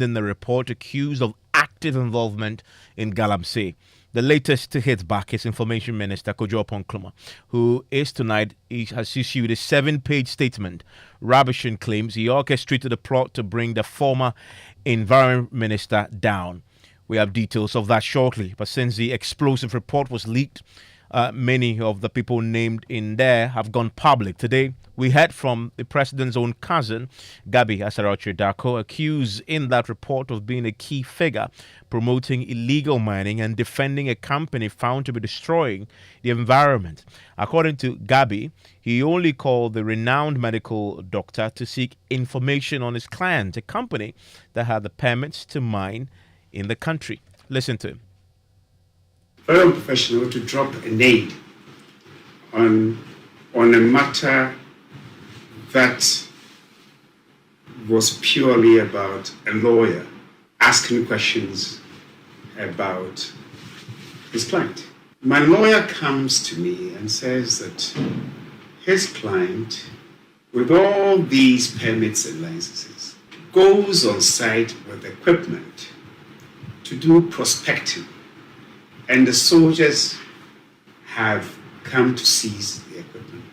in the report accused of active involvement in Galamsey. The latest to hit back is Information Minister Kojo Ponkluma, who is tonight has issued a 7-page statement ravishing claims he orchestrated a plot to bring the former Environment Minister down. We have details of that shortly, but since the explosive report was leaked, many of the people named in there have gone public. Today, we heard from the president's own cousin, Gabi Asaroche-Darko, accused in that report of being a key figure promoting illegal mining and defending a company found to be destroying the environment. According to Gabi, he only called the renowned medical doctor to seek information on his client, a company that had the permits to mine in the country. Listen to him. Very unprofessional to drop a name on a matter that was purely about a lawyer asking questions about his client. My lawyer comes to me and says that his client, with all these permits and licenses, goes on site with equipment to do prospecting, and the soldiers have come to seize the equipment.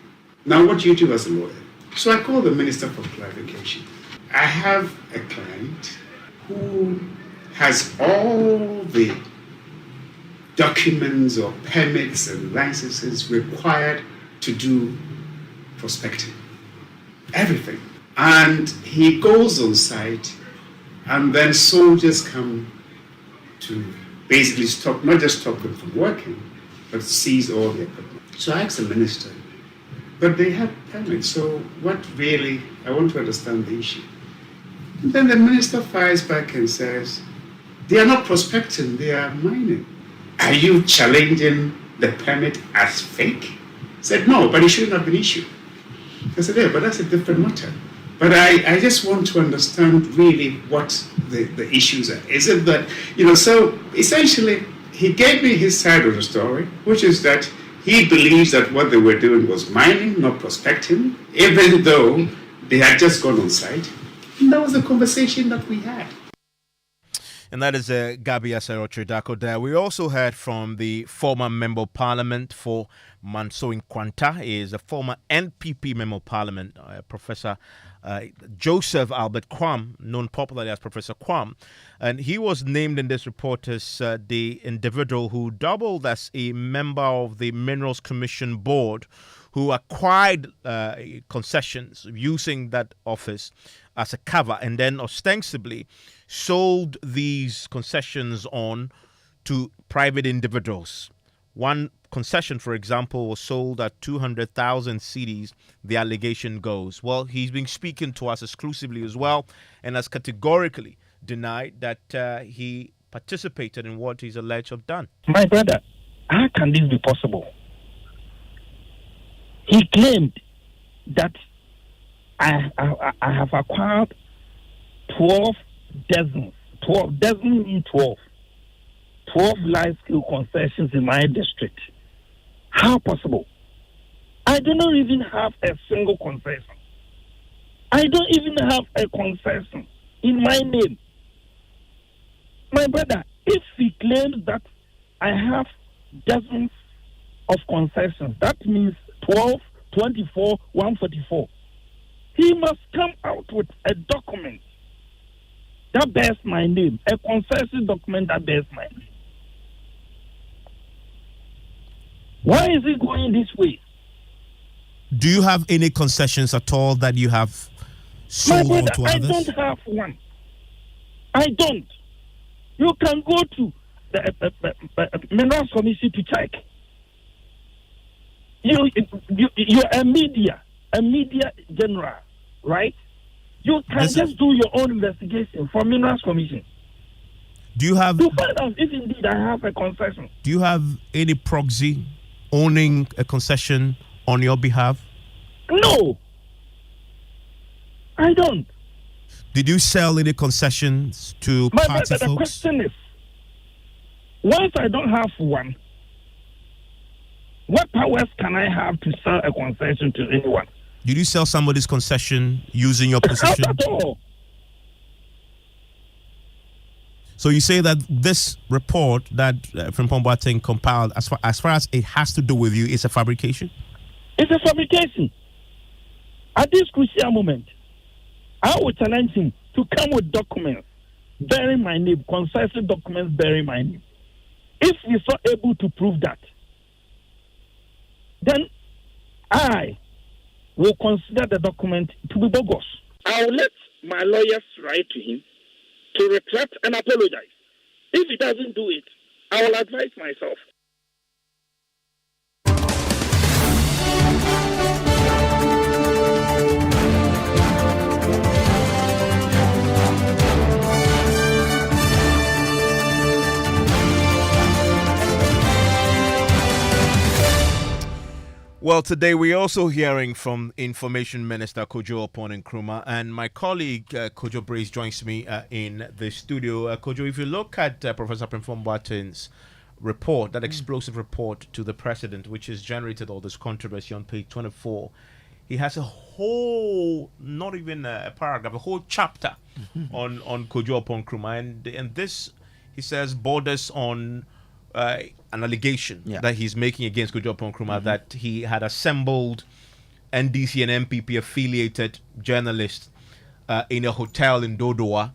Now, what do you do as a lawyer? So I call the minister for clarification. I have a client who has all the documents or permits and licenses required to do prospecting. Everything. And he goes on site, and then soldiers come to basically stop, not just stop them from working, but seize all the equipment. So I asked the minister, but they have permits, so what really, I want to understand the issue. And then the minister fires back and says, they are not prospecting, they are mining. Are you challenging the permit as fake? I said, no, but it should not have been issued. I said, yeah, but that's a different matter. But I just want to understand really what the issues are. Is it that, so essentially he gave me his side of the story, which is that he believes that what they were doing was mining, not prospecting, even though they had just gone on site. And that was the conversation that we had. And that is Gabi Asaroche-Darko there. We also heard from the former Member of Parliament for Manso Nkwanta. He is a former NPP Member of Parliament, Professor Joseph Albert Kwam, known popularly as Professor Kwam. And he was named in this report as the individual who doubled as a member of the Minerals Commission Board, who acquired concessions using that office as a cover and then ostensibly sold these concessions on to private individuals. One concession, for example, was sold at 200,000 cedis, the allegation goes. Well, he's been speaking to us exclusively as well and has categorically denied that he participated in what he's alleged to have done. My brother, how can this be possible? He claimed that I have acquired 12 dozens. 12 dozen mean 12. 12 life-skill concessions in my district. How possible? I do not even have a single concession. I don't even have a concession in my name. My brother, if he claims that I have dozens of concessions, that means 12, 24, 144. He must come out with a document that bears my name, a concession document that bears my name. Why is it going this way? Do you have any concessions at all that you have sold on to others? I don't have one. I don't. You can go to the Minerals Commission to check. You're a media general, right? You can just do your own investigation for Minerals Commission. Do you have to find out if indeed I have a concession? Do you have any proxy owning a concession on your behalf? No, I don't. Did you sell any concessions to party folks? The question is, once I don't have one, what powers can I have to sell a concession to anyone? Did you sell somebody's concession using your position? Not at all. So you say that this report that Frimpong Boateng compiled, as far as it has to do with you, is a fabrication? It's a fabrication. At this crucial moment, I will challenge him to come with documents bearing my name, concise documents bearing my name. If he's not able to prove that, then I will consider the document to be bogus. I will let my lawyers write to him to retract and apologize. If he doesn't do it, I will advise myself. Well, today we're also hearing from Information Minister Kojo Oppong Nkrumah, and my colleague Kojo Brace joins me in the studio. Kojo, if you look at Professor Frimpong Boateng's report, that explosive report to the president, which has generated all this controversy on page 24, he has a whole, not even a paragraph, a whole chapter on Kojo Oppong Nkrumah, and this, he says, borders on an allegation that he's making against Kojo Oppong Nkrumah that he had assembled NDC and MPP affiliated journalists in a hotel in Dodowa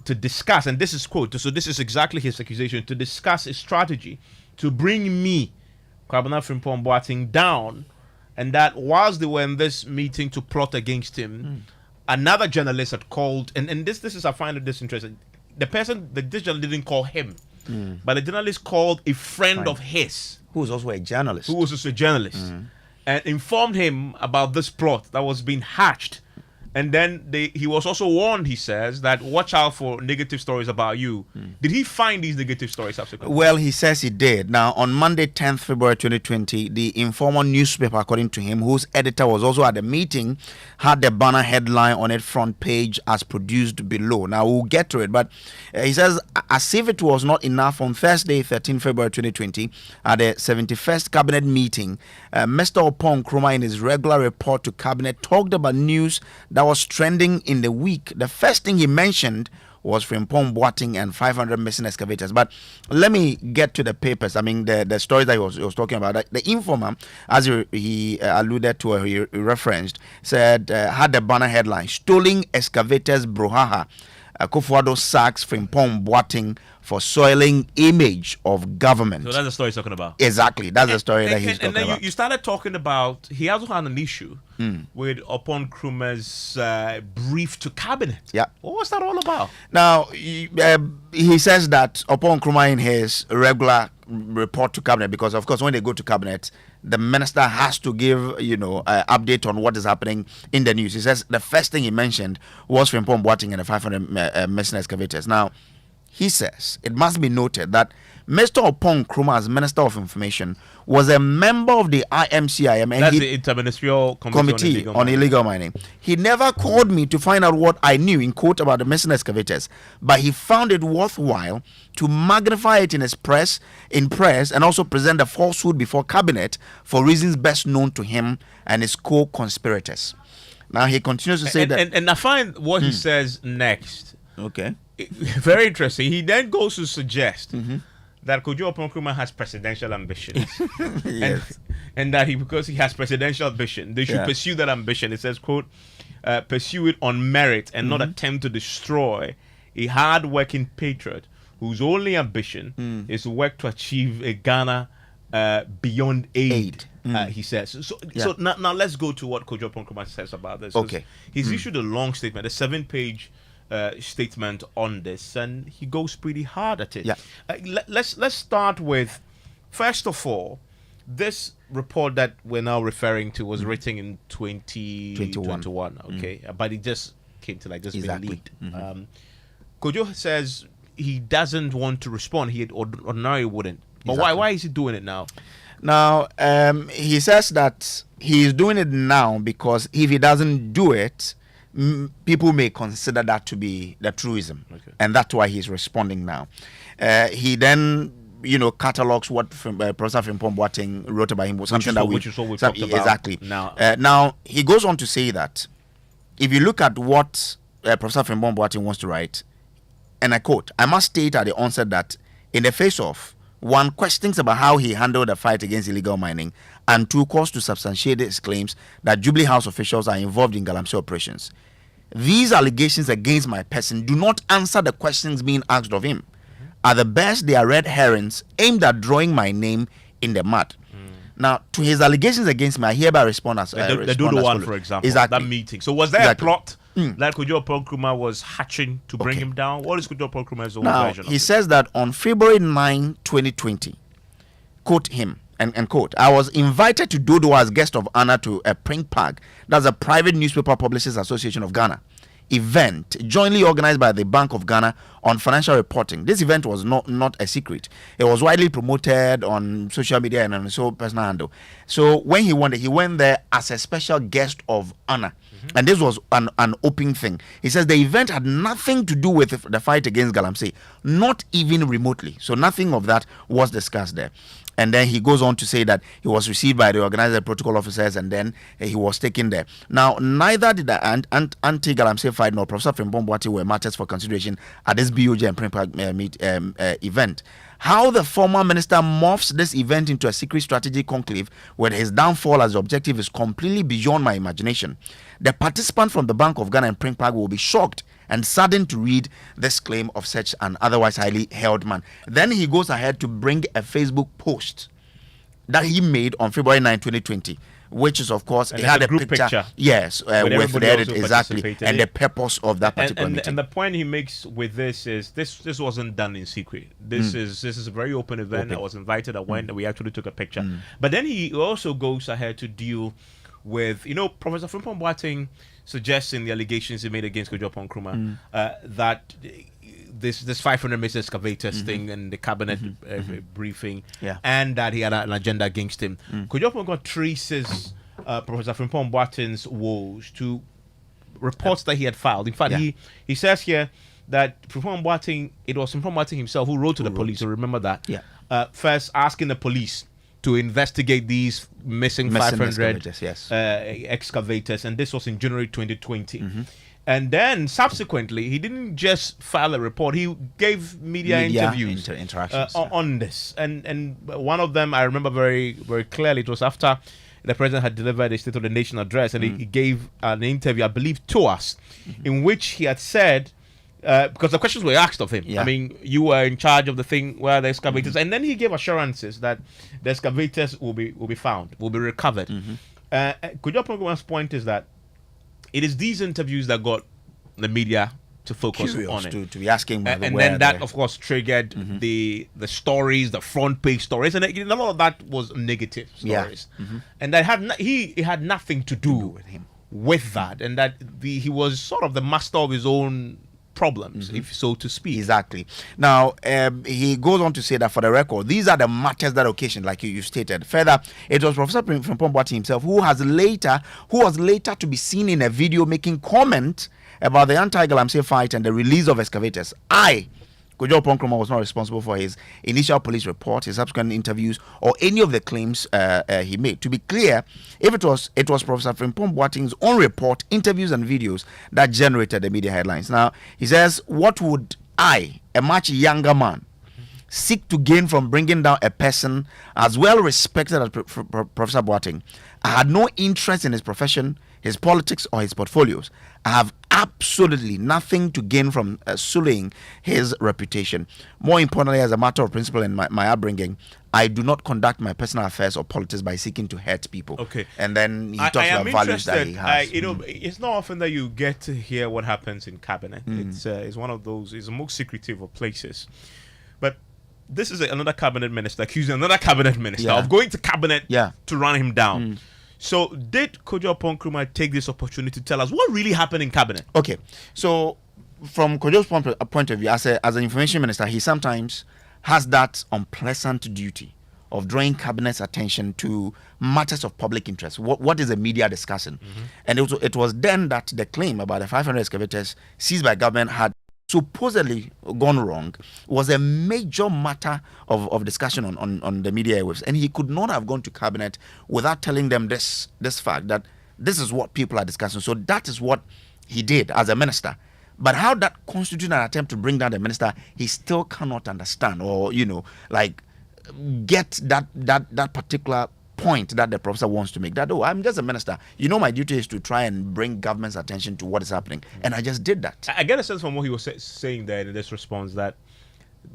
to discuss, and this is quote, so this is exactly his accusation, to discuss a strategy to bring me, Kwabena Frimpong Boateng, down, and that whilst they were in this meeting to plot against him, another journalist had called, and this is, I find this interesting, this journalist didn't call him, but the journalist called a friend of his, who was also a journalist, and informed him about this plot that was being hatched. And then he was also warned, he says, that watch out for negative stories about you. Did he find these negative stories subsequently? Well, he says he did. Now, on Monday, 10th February 2020, the Informer newspaper, according to him, whose editor was also at the meeting, had the banner headline on its front page as produced below. Now, we'll get to it, but he says, as if it was not enough, on Thursday, 13 February 2020, at the 71st Cabinet meeting, Mr. Oppong Nkrumah, in his regular report to Cabinet, talked about news that was trending in the week. The first thing he mentioned was Frimpong Boateng and 500 missing excavators. But let me get to the papers. I mean, the story that he was talking about. The Informer, as he alluded to, or he referenced, said, had the banner headline, Stolen Excavators Brohaha. Kufuor sacks Frimpong Boateng for soiling image of government. So that's the story he's talking about. Exactly. That's the story that he's talking about. And then you started talking about, he also had an issue with Oppong Nkrumah's brief to cabinet. Yeah. What was that all about? Now, he says that Oppong Nkrumah, in his regular report to cabinet, because of course when they go to cabinet, the minister has to give update on what is happening in the news. He says the first thing he mentioned was Frimpong Boateng and the 500 missing excavators. Now, he says it must be noted that Mr. Oppong Nkrumah, as Minister of Information, was a member of the IMCIM, and that's the Interministerial Committee on Illegal Mining. He never called me to find out what I knew, in quote, about the missing excavators, but he found it worthwhile to magnify it in press, and also present a falsehood before cabinet for reasons best known to him and his co-conspirators. Now he continues to say and I find what he says next, okay, very interesting. He then goes to suggest that Kojo Oppong Nkrumah has presidential ambitions. Yes. and that because he has presidential ambition, they should pursue that ambition. It says, quote, pursue it on merit and not attempt to destroy a hard-working patriot whose only ambition is to work to achieve a Ghana beyond aid. He says. So now let's go to what Kojo Oppong Nkrumah says about this. Okay. He's issued a long statement, a 7-page statement on this, and he goes pretty hard at it. Let's start with, first of all, this report that we're now referring to was written in 2021. Okay, but it just came to like this being leaked. Kojo says he doesn't want to respond. He ordinarily wouldn't. But why is he doing it now? Now, he says that he is doing it now because if he doesn't do it, people may consider that to be the truism, and that's why he's responding now. He then, catalogs what Professor Frimpong Boateng wrote about him, something which is what we talked about. Exactly. Now, now he goes on to say that if you look at what Professor Frimpong Boateng wants to write, and I quote, I must state at the onset that in the face of one, questions about how he handled the fight against illegal mining, and two, calls to substantiate his claims that Jubilee House officials are involved in Galamsey operations. These allegations against my person do not answer the questions being asked of him. At the best, they are red herrings aimed at drawing my name in the mud. Now, to his allegations against me, I hereby respond as the Dodo one, for example, exactly. that meeting. So was there a plot that Kojo Nkrumah was hatching to bring him down? What is Kojo Nkrumah's own version of he it? says that on February 9, 2020, quote him, and quote, I was invited to Dodo as guest of honor to a Prink Park, that's a private newspaper publishers association of Ghana, event jointly organized by the Bank of Ghana on financial reporting. This event was not a secret. It was widely promoted on social media and on his own personal handle. So when he went there as a special guest of honor. And this was an open thing. He says the event had nothing to do with the fight against Galamsey, not even remotely. So nothing of that was discussed there. And then he goes on to say that he was received by the organizer protocol officers, and then he was taken there. Now, neither did the anti-Galamsey fight nor Professor Frimpong Boateng were matters for consideration at this BOJ and Prempah event. How the former minister morphs this event into a secret strategy conclave with his downfall as the objective is completely beyond my imagination. The participant from the Bank of Ghana and Prink Park will be shocked and saddened to read this claim of such an otherwise highly held man. Then he goes ahead to bring a Facebook post that he made on February 9, 2020, which is, of course, and it had a group picture. Yes, with the edit, exactly, and the purpose of that particular and meeting. And the point he makes with this is this wasn't done in secret. This is a very open event. I was invited. I went. And we actually took a picture. But then he also goes ahead to deal with, Professor Frimpong Boateng suggests in the allegations he made against Kojo Nkrumah that this 500 meter excavators thing and the cabinet briefing, and that he had an agenda against him. Kojo Nkrumah traces Professor Frimpong Boateng's woes to reports that he had filed. In fact, he says here that Frimpong Boateng, it was Frimpong Boateng himself who wrote to the police. So remember that. First asking the police to investigate these missing 500 excavators, and this was in January 2020. And then subsequently, he didn't just file a report; he gave media interviews on this. And one of them I remember very, very clearly. It was after the president had delivered a State of the Nation address, and he gave an interview, I believe, to us, in which he had said, because the questions were asked of him. I mean, you were in charge of the thing where the excavators, and then he gave assurances that the excavators will be found, will be recovered. Kojo Nkrumah's point is that it is these interviews that got the media to focus on it, to be asking, and then that, of course, triggered the stories, the front page stories, and a lot of that was negative stories, and that he had nothing to do with him with that, and that he was sort of the master of his own problems, if so to speak. Exactly. Now, he goes on to say that, for the record, these are the matters that occasioned, like you stated. Further, it was Professor Frimpong Boateng himself who was later to be seen in a video making comment about the anti-Galamsey fight and the release of excavators. Kojo Nkrumah was not responsible for his initial police report, his subsequent interviews, or any of the claims he made. To be clear, if it was Professor Frimpong Boateng's own report, interviews, and videos that generated the media headlines. Now, he says, what would I, a much younger man, seek to gain from bringing down a person as well respected as Professor Boateng? I had no interest in his profession, his politics, or his portfolios. I have absolutely nothing to gain from sullying his reputation. More importantly, as a matter of principle in my upbringing, I do not conduct my personal affairs or politics by seeking to hurt people. Okay. And then he talks about values that he has. It's not often that you get to hear what happens in cabinet. It's one of those, it's the most secretive of places. But this is another cabinet minister accusing another cabinet minister of going to cabinet to run him down. So did Kojo Nkrumah take this opportunity to tell us what really happened in cabinet? Okay, so from Kojo's point of view, as an information minister, he sometimes has that unpleasant duty of drawing cabinet's attention to matters of public interest. What is the media discussing? And it was then that the claim about the 500 excavators seized by government had supposedly gone wrong was a major matter of discussion on the media airwaves, and he could not have gone to cabinet without telling them this fact, that this is what people are discussing. So that is what he did as a minister. But how that constitutes an attempt to bring down the minister, he still cannot understand, or get that particular point that the professor wants to make. That I'm just a minister. My duty is to try and bring government's attention to what is happening, and I just did that. I get a sense from what he was saying there in this response that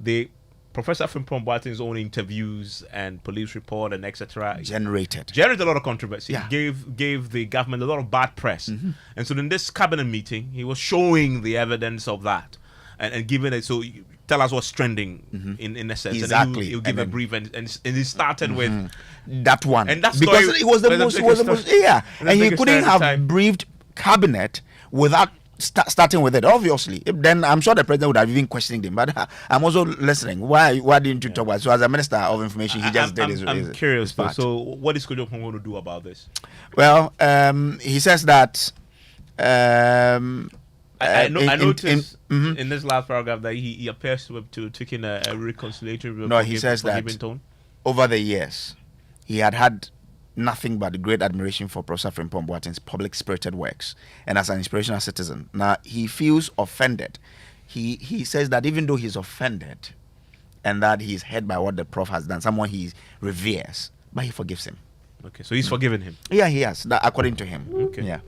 the Professor Frimpong Boateng's own interviews and police report and etc. generated a lot of controversy. Yeah. Gave the government a lot of bad press. And so in this cabinet meeting, he was showing the evidence of that and giving it. So tell us what's trending in a sense. Exactly. And then he'll give a brief and he started with that one. And that's because it was the most. Yeah, and he couldn't have briefed cabinet without starting with it. Obviously, then I'm sure the president would have even questioned him. But I'm also listening. Why didn't you talk about it? So as a minister of information, he just did his part. I'm curious. So what is Kojo going to do about this? Well, he says that. I noticed in this last paragraph that he appears to taking a reconciliatory. No, he says that tone. Over the years, he had nothing but great admiration for Professor Frimpong Boateng's public-spirited works and as an inspirational citizen. Now, he feels offended. He says that even though he's offended and that he's hurt by what the prof has done, someone he reveres, but he forgives him. Okay, so he's forgiven him. Yeah, he has, according to him. Okay. Yeah.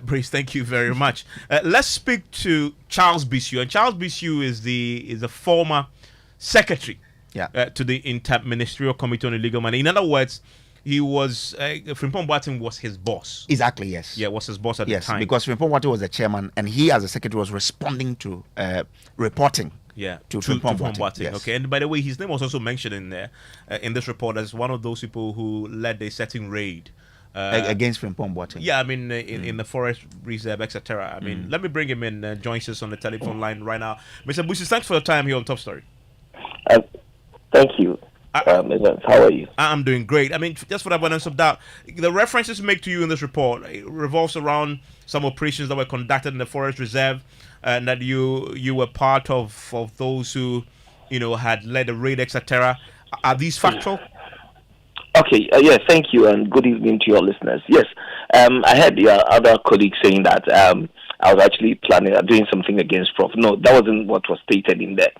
Bruce, thank you very much. Let's speak to Charles Bisu. And Charles Bisu is the former secretary to the Interministerial Committee on Illegal Money. In other words, he was Frimpong Boateng was his boss. Exactly, yes. Yeah, was his boss at the time. Because Frimpong Boateng was the chairman, and he, as a secretary, was responding to reporting. Yeah, to Frimpong Boateng. Yes. Okay, and by the way, his name was also mentioned in there in this report as one of those people who led a setting raid against Frimpong Boateng. Yeah, I mean in the forest reserve, etc. I mean, let me bring him in. Joins us on the telephone line right now, Mr. Busi. Thanks for your time here on Top Story. Thank you. Evans, how are you? I'm doing great. I mean, just for the abundance of doubt, the references made to you in this report revolves around some operations that were conducted in the forest reserve, and that you were part of those who, had led the raid, etc. Are these factual? Okay. Yes. Thank you, and good evening to your listeners. Yes, I heard your other colleagues saying that I was actually planning on doing something against Prof. No, that wasn't what was stated in there.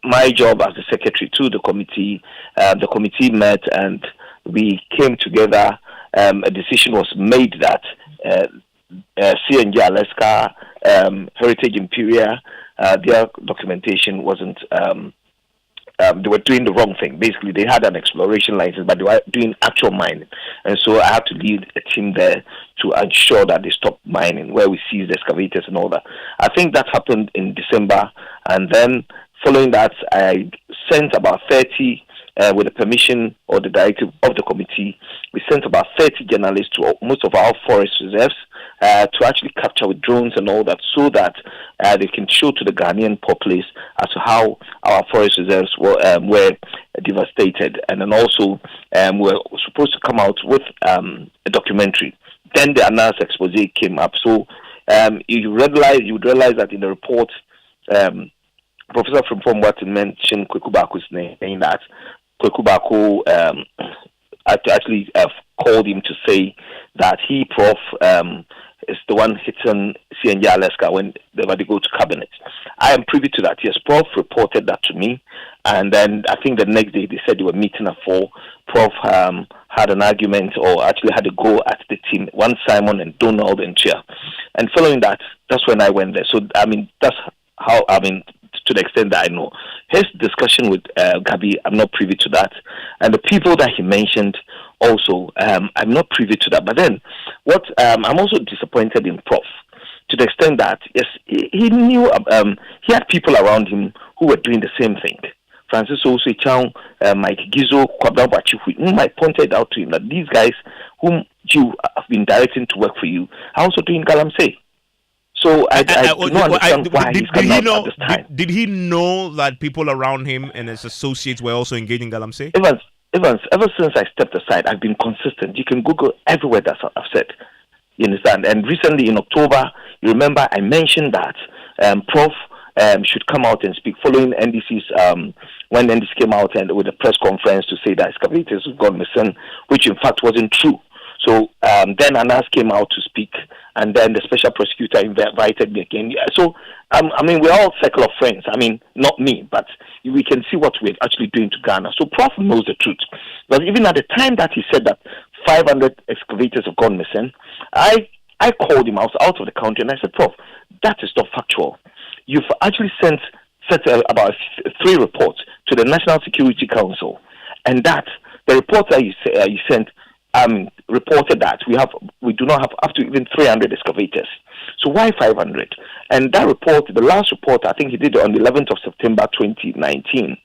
My job as the secretary to the committee met and we came together. A decision was made that CNG Alaska, Heritage Imperial, their documentation wasn't. They were doing the wrong thing. Basically, they had an exploration license, but they were doing actual mining. And so I had to lead a team there to ensure that they stopped mining, where we seized the excavators and all that. I think that happened in December, and then following that, I sent about 30, with the permission or the directive of the committee, we sent about 30 journalists to most of our forest reserves to actually capture with drones and all that, so that they can show to the Ghanaian populace as to how our forest reserves were devastated. And then also, we're supposed to come out with a documentary. Then the announced expose came up. So you would realize that in the report, Professor Frimpong Boateng mentioned Kweku Baku's name, saying that Kweku Baku actually called him to say that he, Prof, is the one hitting CNG Alaska when they go to cabinet. I am privy to that. Yes, Prof reported that to me, and then I think the next day they said they were meeting at 4. Prof had an argument, or actually had a go at the team, one Simon and Donald and Chair. And following that, that's when I went there. So, I mean, that's how, to the extent that I know. His discussion with Gabi, I'm not privy to that. And the people that he mentioned also, I'm not privy to that. But then, I'm also disappointed in Prof, to the extent that, yes, he knew, he had people around him who were doing the same thing. Francis also Chow, Mike Gizo, Kwabra, whom I pointed out to him that these guys whom you have been directing to work for you are also doing Galamsey. So I do not understand why he's coming out at this time. Did he know that people around him and his associates were also engaging Galamsey? Evans, ever since I stepped aside, I've been consistent. You can Google everywhere that I've said. You understand? And recently in October, you remember I mentioned that Prof should come out and speak following NDC's, when NDC came out and with a press conference to say that excavators have gone missing, which in fact wasn't true. So then Anas came out to speak, and then the special prosecutor invited me again. Yeah, so, I mean, we're all circle of friends. I mean, not me, but we can see what we're actually doing to Ghana. So Prof knows the truth. But even at the time that he said that 500 excavators have gone missing, I called him. I was out of the country, and I said, Prof, that is not factual. You've actually sent about 3 reports to the National Security Council, and that the report that you sent reported that we do not have up to even 300 excavators. So why 500? And that report, the last report, I think he did it on the 11th of September 2019.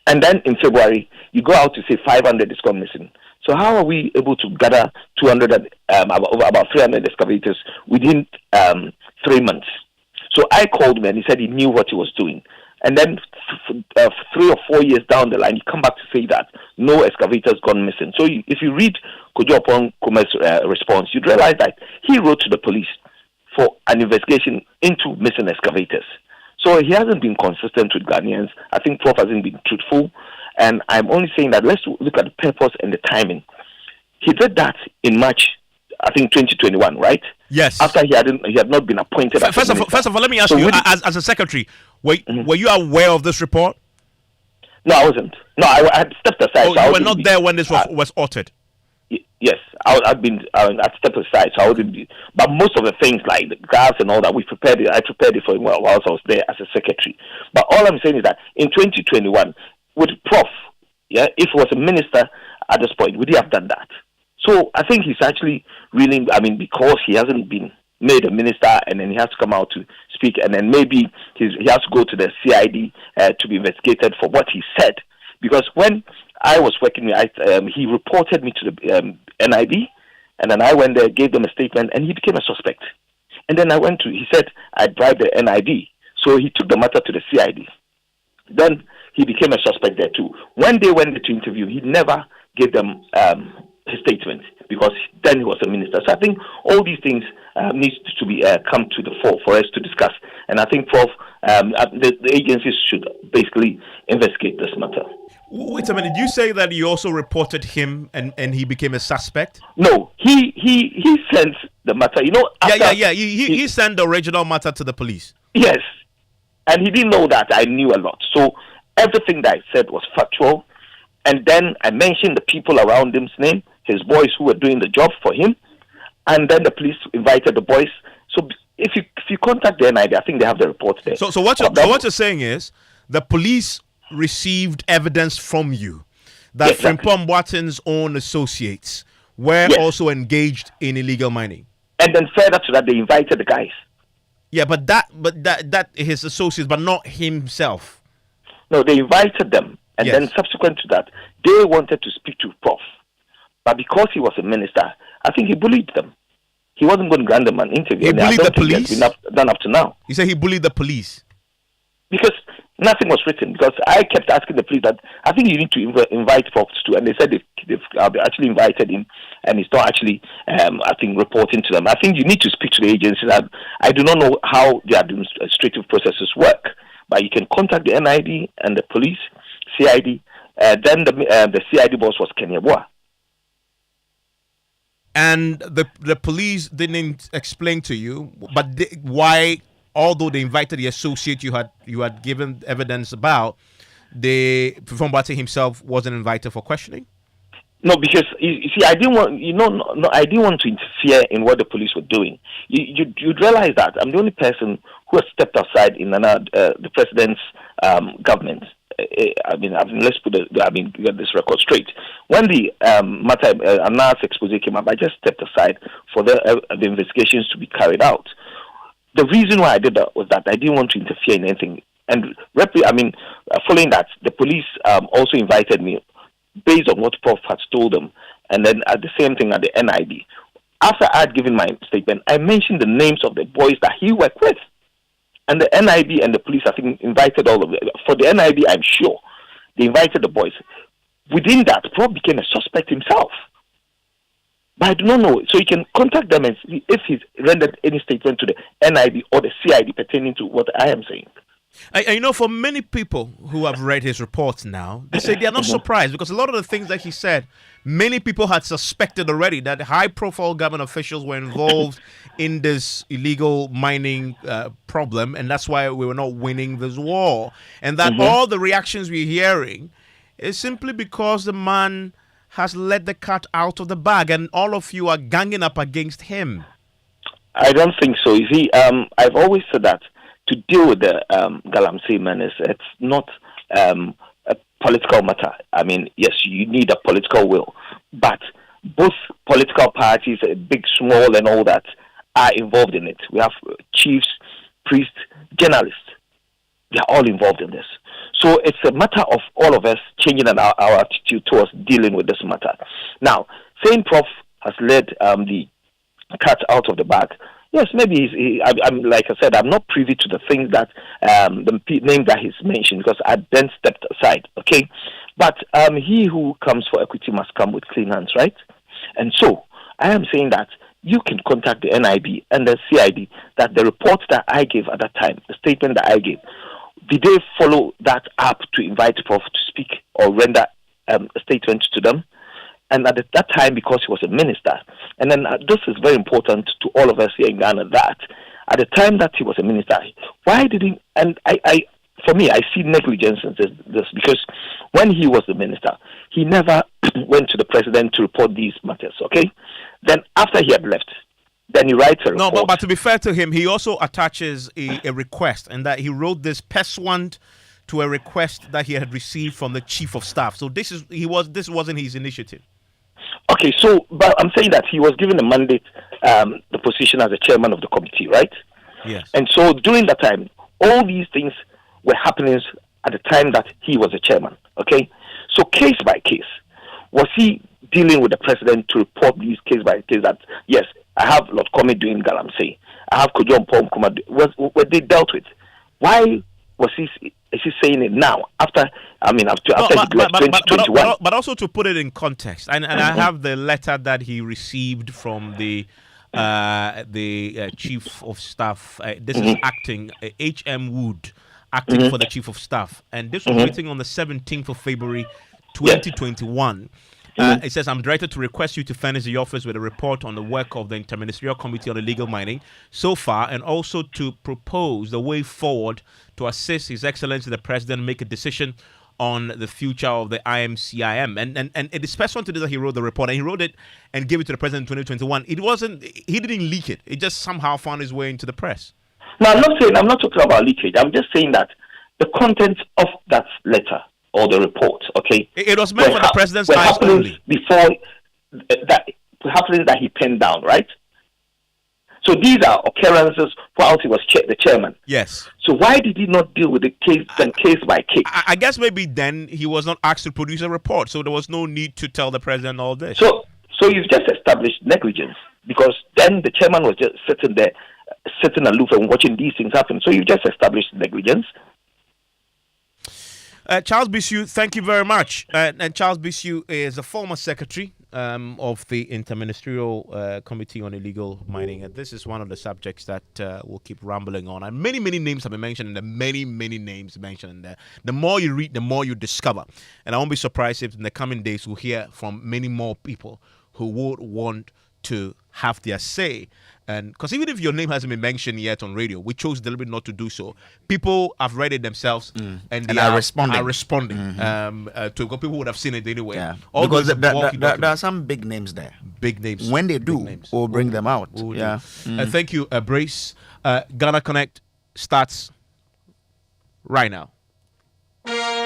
And then in February, you go out to say 500 is gone missing. So how are we able to gather 200, about 300 excavators within 3 months? So I called him and he said he knew what he was doing. And then 3 or 4 years down the line, you come back to say that no excavators gone missing. So if you read Kojo Opon Kume's response, you'd realize that he wrote to the police for an investigation into missing excavators. So he hasn't been consistent with Ghanaians. I think Prof hasn't been truthful. And I'm only saying that let's look at the purpose and the timing. He did that in March, I think 2021, right? Yes. After he had not been appointed. First of all, let me ask you, as a secretary, were you aware of this report? No, I wasn't. No, I had stepped aside. Oh, you were not there when this was uttered? Yes, I'd stepped aside, so I wouldn't be. But most of the things like the graphs and all that, I prepared it for him whilst I was there as a secretary. But all I'm saying is that in 2021, with Prof, if he was a minister at this point, would he have done that? So I think he's actually really, because he hasn't been made a minister and then he has to come out to speak, and then maybe he has to go to the CID to be investigated for what he said. Because when I was working, he reported me to the NIB, and then I went there, gave them a statement, and he became a suspect. And then he said I bribed the NIB, so he took the matter to the CID. Then he became a suspect there too. When they went there to interview, he never gave them his statement, because then he was a minister. So I think all these things needs to be come to the fore for us to discuss. And I think, Prof, the agencies should basically investigate this matter. Wait a minute. Did you say that you also reported him and he became a suspect? No, he sent the matter. He sent the original matter to the police. Yes, and he didn't know that I knew a lot. So everything that I said was factual. And then I mentioned the people around him's name, his boys who were doing the job for him, and then the police invited the boys. So if you contact the NID, I think they have the report there. So what you're saying is the police received evidence from you that Frimpong Boaten's own associates were also engaged in illegal mining. And then further to that, they invited the guys. Yeah, but that his associates, but not himself. No, they invited them. And then subsequent to that, they wanted to speak to Prof. But because he was a minister, I think he bullied them. He wasn't going to grant them an interview. He bullied the police? Been done up to now. You said he bullied the police? Because nothing was written. Because I kept asking the police that, I think you need to invite Prof too. And they said they've actually invited him. And he's not actually, I think, reporting to them. I think you need to speak to the agencies. I do not know how the administrative processes work. But you can contact the NID and the police, CID. Then the CID boss was Kenya Boa. And the police didn't explain to you, but why, although they invited the associate you had given evidence about, Frimpong Boate himself wasn't invited for questioning? No, because you see, I didn't want to interfere in what the police were doing. You'd realize that I'm the only person who has stepped aside in the president's government. Let's get this record straight. When the matter Anas expose came up, I just stepped aside for the investigations to be carried out. The reason why I did that was that I didn't want to interfere in anything. And following that, the police also invited me based on what Prof had told them, and then at the same thing at the NIB. After I had given my statement, I mentioned the names of the boys that he worked with. And the NIB and the police, I think, invited all of them. For the NIB, I'm sure, they invited the boys. Within that, Prof became a suspect himself. But I do not know. So you can contact them and see if he's rendered any statement to the NIB or the CID pertaining to what I am saying. For many people who have read his reports now, they say they are not surprised because a lot of the things that he said, many people had suspected already that high-profile government officials were involved in this illegal mining problem, and that's why we were not winning this war. And that all the reactions we're hearing is simply because the man has let the cat out of the bag, and all of you are ganging up against him. I don't think so. You see, I've always said that to deal with the Galamsey menace, it's not a political matter. I mean, yes, you need a political will, but both political parties, big, small, and all that, are involved in it. We have chiefs, priests, journalists. They are all involved in this. So it's a matter of all of us changing our attitude towards dealing with this matter. Now, saying Prof has led the cat out of the bag. Yes, maybe I'm like I said, I'm not privy to the things that the name that he's mentioned because I then stepped aside. Okay, but he who comes for equity must come with clean hands, right? And so I am saying that you can contact the NIB and the CID that the report that I gave at that time, the statement that I gave, did they follow that up to invite Prof to speak or render a statement to them? And at that time, because he was a minister, and then this is very important to all of us here in Ghana, that at the time that he was a minister, why did he, and for me, I see negligence in this because when he was the minister, he never went to the president to report these matters, okay? Then after he had left, then he writes a report. No, but to be fair to him, he also attaches a request, and that he wrote this pursuant to a request that he had received from the chief of staff. So this wasn't his initiative. Okay, so but I'm saying that he was given a mandate, the position as the chairman of the committee, right? Yes. And so during that time, all these things were happening at the time that he was the chairman. Okay, so case by case, was he dealing with the president to report these case by case? That yes, I have Lord Comey doing Galamsey, I have Kojo Mpom Kuma. Were they dealt with? Why was he? Is he saying it now? After he left 2021. But also to put it in context, and I have the letter that he received from the chief of staff. This is acting H.M. Wood, acting for the chief of staff, and this was written on the 17th of February, 2021. It says, I'm directed to request you to furnish the office with a report on the work of the Interministerial Committee on Illegal Mining so far, and also to propose the way forward to assist His Excellency the President make a decision on the future of the IMCIM. And it is special to this that he wrote the report, and he wrote it and gave it to the President in 2021. He didn't leak it. It just somehow found its way into the press. No, I'm not talking about leakage. I'm just saying that the content of that letter or the report, okay? It was meant for the president's eyes only. Before happening that he penned down, right? So these are occurrences while he was the chairman. Yes. So why did he not deal with the case by case? I guess maybe then he was not asked to produce a report, so there was no need to tell the president all this. So you've just established negligence because then the chairman was just sitting aloof and watching these things happen. So you've just established negligence. Charles Bisu, thank you very much. And Charles Bisu is a former secretary of the Interministerial Committee on Illegal Mining. And this is one of the subjects that we'll keep rambling on. And many names have been mentioned in there. Many names mentioned in there. The more you read, the more you discover. And I won't be surprised if in the coming days we'll hear from many more people who would want to have their say. And because even if your name hasn't been mentioned yet on radio, we chose deliberately not to do so. People have read it themselves and they are responding. To people would have seen it anyway. Yeah. Because there are some big names there. Big names. When they do, we'll bring them out. Yeah. Thank you, Brace. Ghana Connect starts right now.